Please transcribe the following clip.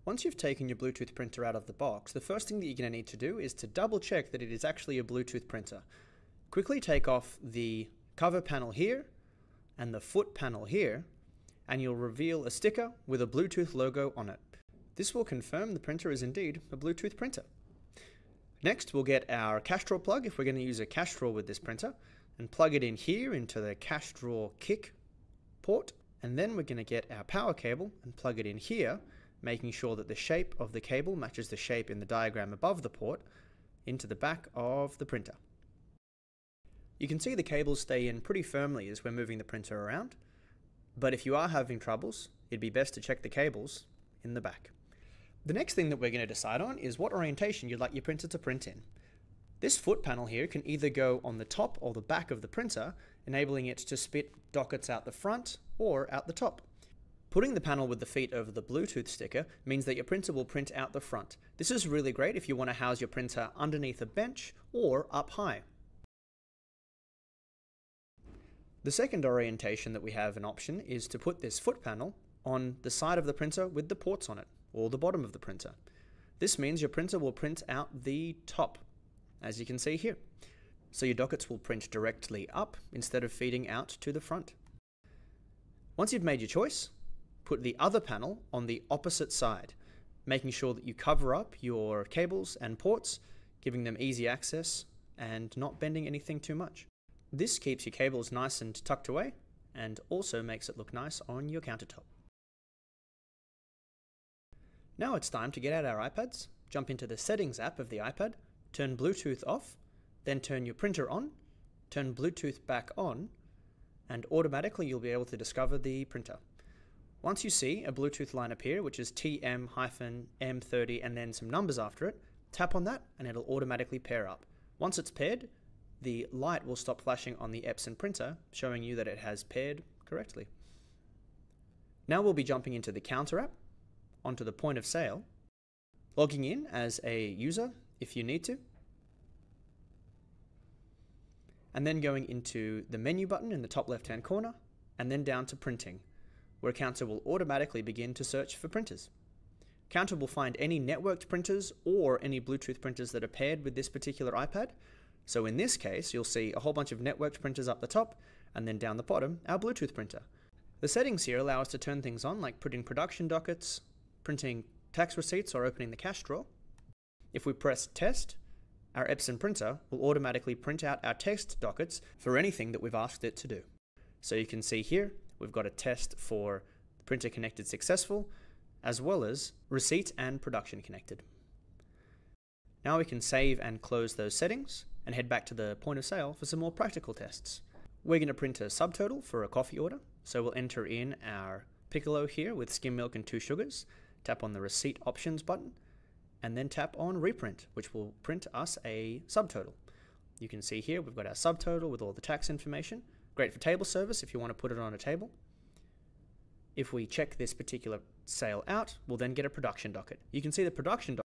Once you've taken your Bluetooth printer out of the box, the first thing that you're going to need to do is to double check that it is actually a Bluetooth printer. Quickly take off the cover panel here and the foot panel here, and you'll reveal a sticker with a Bluetooth logo on it. This will confirm the printer is indeed a Bluetooth printer. Next, we'll get our cash drawer plug if we're going to use a cash drawer with this printer, and plug it in here into the cash drawer kick port, and then we're going to get our power cable and plug it in here, making sure that the shape of the cable matches the shape in the diagram above the port into the back of the printer. You can see the cables stay in pretty firmly as we're moving the printer around, but if you are having troubles, it'd be best to check the cables in the back. The next thing that we're going to decide on is what orientation you'd like your printer to print in. This foot panel here can either go on the top or the back of the printer, enabling it to spit dockets out the front or out the top. Putting the panel with the feet over the Bluetooth sticker means that your printer will print out the front. This is really great if you want to house your printer underneath a bench or up high. The second orientation that we have an option is to put this foot panel on the side of the printer with the ports on it, or the bottom of the printer. This means your printer will print out the top, as you can see here. So your dockets will print directly up instead of feeding out to the front. Once you've made your choice, put the other panel on the opposite side, making sure that you cover up your cables and ports, giving them easy access and not bending anything too much. This keeps your cables nice and tucked away and also makes it look nice on your countertop. Now it's time to get out our iPads, jump into the settings app of the iPad, turn Bluetooth off, then turn your printer on, turn Bluetooth back on, and automatically you'll be able to discover the printer. Once you see a Bluetooth line appear, which is TM-M30 and then some numbers after it, tap on that and it'll automatically pair up. Once it's paired, the light will stop flashing on the Epson printer, showing you that it has paired correctly. Now we'll be jumping into the counter app, onto the point of sale, logging in as a user if you need to, and then going into the menu button in the top left hand corner, and then down to printing, where Counter will automatically begin to search for printers. Counter will find any networked printers or any Bluetooth printers that are paired with this particular iPad. So in this case, you'll see a whole bunch of networked printers up the top, and then down the bottom, our Bluetooth printer. The settings here allow us to turn things on, like printing production dockets, printing tax receipts, or opening the cash drawer. If we press test, our Epson printer will automatically print out our text dockets for anything that we've asked it to do. So you can see here, we've got a test for printer connected successful, as well as receipt and production connected. Now we can save and close those settings and head back to the point of sale for some more practical tests. We're going to print a subtotal for a coffee order, so we'll enter in our piccolo here with skim milk and 2 sugars, tap on the receipt options button, and then tap on reprint, which will print us a subtotal. You can see here we've got our subtotal with all the tax information. Great for table service if you want to put it on a table. If we check this particular sale out, we'll then get a production docket. You can see the production docket